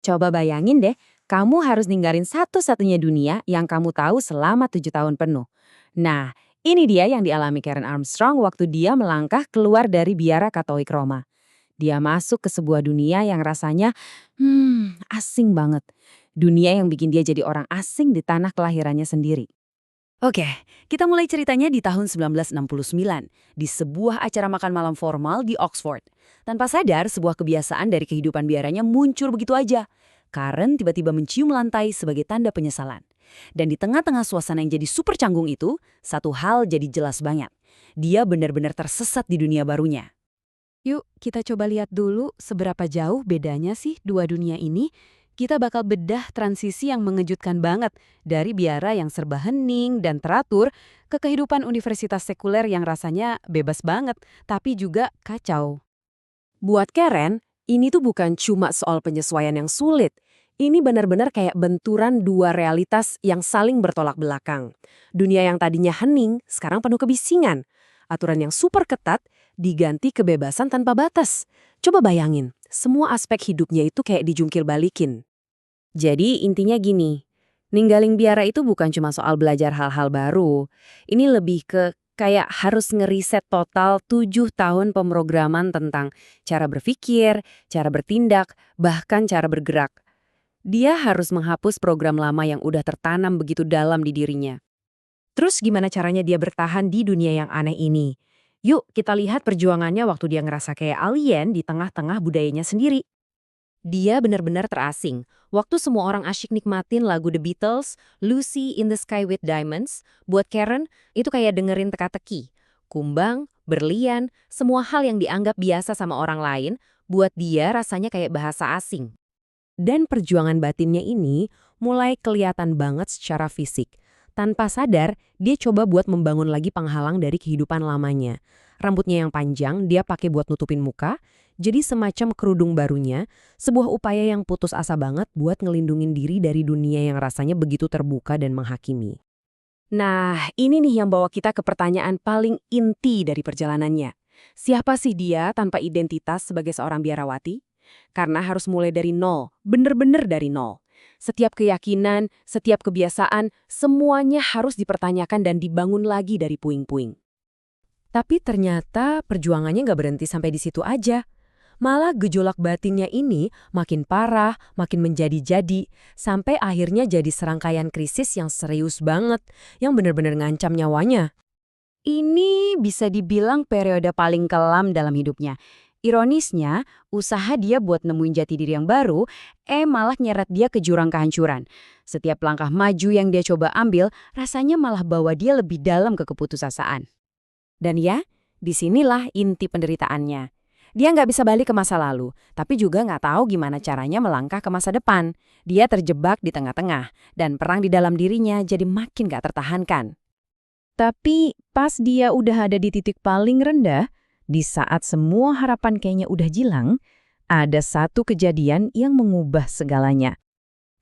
Coba bayangin deh, kamu harus ninggalin satu-satunya dunia yang kamu tahu selama 7 tahun penuh. Nah, ini dia yang dialami Karen Armstrong waktu dia melangkah keluar dari biara Katolik Roma. Dia masuk ke sebuah dunia yang rasanya, asing banget. Dunia yang bikin dia jadi orang asing di tanah kelahirannya sendiri. Oke, kita mulai ceritanya di tahun 1969, di sebuah acara makan malam formal di Oxford. Tanpa sadar, sebuah kebiasaan dari kehidupan biaranya muncul begitu aja. Karen tiba-tiba mencium lantai sebagai tanda penyesalan. Dan di tengah-tengah suasana yang jadi super canggung itu, satu hal jadi jelas banget. Dia benar-benar tersesat di dunia barunya. Yuk, kita coba lihat dulu seberapa jauh bedanya sih dua dunia ini. Kita bakal bedah transisi yang mengejutkan banget dari biara yang serba hening dan teratur ke kehidupan universitas sekuler yang rasanya bebas banget, tapi juga kacau. Buat Karen, ini tuh bukan cuma soal penyesuaian yang sulit. Ini benar-benar kayak benturan dua realitas yang saling bertolak belakang. Dunia yang tadinya hening, sekarang penuh kebisingan. Aturan yang super ketat diganti kebebasan tanpa batas. Coba bayangin, semua aspek hidupnya itu kayak dijungkir balikin. Jadi intinya gini, ninggalin biara itu bukan cuma soal belajar hal-hal baru. Ini lebih ke kayak harus ngeriset total 7 tahun pemrograman tentang cara berpikir, cara bertindak, bahkan cara bergerak. Dia harus menghapus program lama yang udah tertanam begitu dalam di dirinya. Terus gimana caranya dia bertahan di dunia yang aneh ini? Yuk kita lihat perjuangannya waktu dia ngerasa kayak alien di tengah-tengah budayanya sendiri. Dia benar-benar terasing. Waktu semua orang asyik nikmatin lagu The Beatles, Lucy in the Sky with Diamonds, buat Karen itu kayak dengerin teka-teki. Kumbang, berlian, semua hal yang dianggap biasa sama orang lain, buat dia rasanya kayak bahasa asing. Dan perjuangan batinnya ini mulai kelihatan banget secara fisik. Tanpa sadar, dia coba buat membangun lagi penghalang dari kehidupan lamanya. Rambutnya yang panjang, dia pakai buat nutupin muka, jadi semacam kerudung barunya, sebuah upaya yang putus asa banget buat ngelindungin diri dari dunia yang rasanya begitu terbuka dan menghakimi. Nah, ini nih yang bawa kita ke pertanyaan paling inti dari perjalanannya. Siapa sih dia tanpa identitas sebagai seorang biarawati? Karena harus mulai dari nol, bener-bener dari nol. Setiap keyakinan, setiap kebiasaan, semuanya harus dipertanyakan dan dibangun lagi dari puing-puing. Tapi ternyata perjuangannya nggak berhenti sampai di situ aja. Malah gejolak batinnya ini makin parah, makin menjadi-jadi, sampai akhirnya jadi serangkaian krisis yang serius banget, yang benar-benar ngancam nyawanya. Ini bisa dibilang periode paling kelam dalam hidupnya. Ironisnya, usaha dia buat nemuin jati diri yang baru, malah nyeret dia ke jurang kehancuran. Setiap langkah maju yang dia coba ambil, rasanya malah bawa dia lebih dalam ke keputusasaan. Dan ya, disinilah inti penderitaannya. Dia nggak bisa balik ke masa lalu, tapi juga nggak tahu gimana caranya melangkah ke masa depan. Dia terjebak di tengah-tengah, dan perang di dalam dirinya jadi makin nggak tertahankan. Tapi pas dia udah ada di titik paling rendah, di saat semua harapan kayaknya udah jilang, ada satu kejadian yang mengubah segalanya.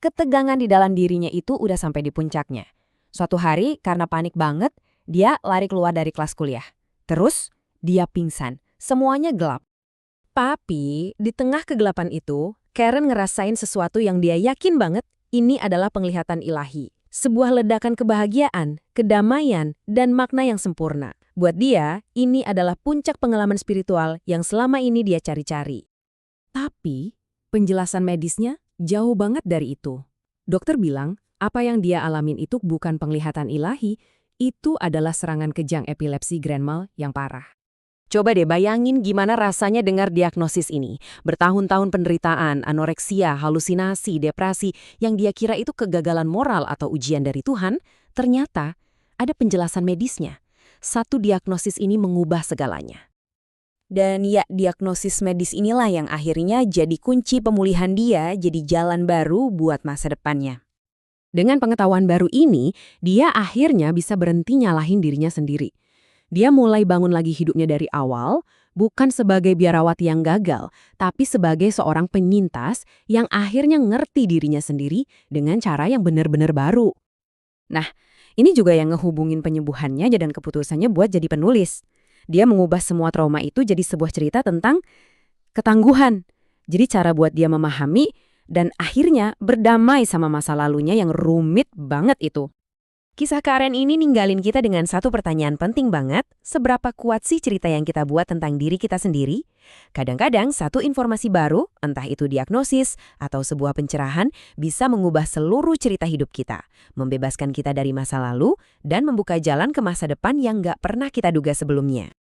Ketegangan di dalam dirinya itu udah sampai di puncaknya. Suatu hari, karena panik banget, dia lari keluar dari kelas kuliah. Terus, dia pingsan. Semuanya gelap. Tapi, di tengah kegelapan itu, Karen ngerasain sesuatu yang dia yakin banget ini adalah penglihatan ilahi. Sebuah ledakan kebahagiaan, kedamaian, dan makna yang sempurna. Buat dia, ini adalah puncak pengalaman spiritual yang selama ini dia cari-cari. Tapi, penjelasan medisnya jauh banget dari itu. Dokter bilang, apa yang dia alamin itu bukan penglihatan ilahi, itu adalah serangan kejang epilepsi grand mal yang parah. Coba deh bayangin gimana rasanya dengar diagnosis ini. Bertahun-tahun penderitaan, anoreksia, halusinasi, depresi, yang dia kira itu kegagalan moral atau ujian dari Tuhan, ternyata ada penjelasan medisnya. Satu diagnosis ini mengubah segalanya. Dan ya, diagnosis medis inilah yang akhirnya jadi kunci pemulihan dia, jadi jalan baru buat masa depannya. Dengan pengetahuan baru ini, dia akhirnya bisa berhenti nyalahin dirinya sendiri. Dia mulai bangun lagi hidupnya dari awal, bukan sebagai biarawati yang gagal, tapi sebagai seorang penyintas yang akhirnya ngerti dirinya sendiri dengan cara yang benar-benar baru. Nah, ini juga yang ngehubungin penyembuhannya dan keputusannya buat jadi penulis. Dia mengubah semua trauma itu jadi sebuah cerita tentang ketangguhan. Jadi cara buat dia memahami dan akhirnya berdamai sama masa lalunya yang rumit banget itu. Kisah Karen ini ninggalin kita dengan satu pertanyaan penting banget, seberapa kuat sih cerita yang kita buat tentang diri kita sendiri? Kadang-kadang satu informasi baru, entah itu diagnosis atau sebuah pencerahan, bisa mengubah seluruh cerita hidup kita, membebaskan kita dari masa lalu, dan membuka jalan ke masa depan yang nggak pernah kita duga sebelumnya.